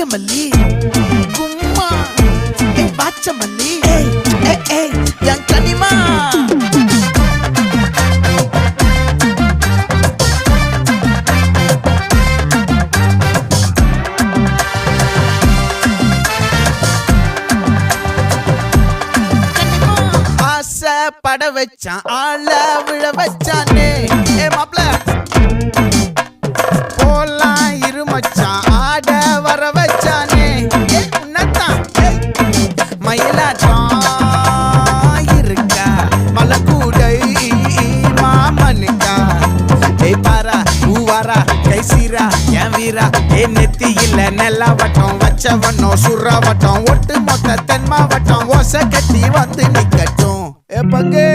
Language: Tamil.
நாகமல்லி கும்மா பாச்சமல்லி என் கனிமா பட வச்சான் ஆள விழ வச்சானே மாப்ள போலாம் இருமச்சான் ஆட வர வச்சானே உன்னத்தான் மயிலாட்டம் இருக்கா மலக்கூடை மாமனுக்கா பாரா பூவாரா கைசீரா என் வீரா நெத்தி இல்ல நெல்லா வட்டம் வச்சவனும் சுறா வட்டம் ஒட்டு மொத்த தென் மாவட்டம் ஓசை கட்டி வந்து நிக்கட்டும் பங்கே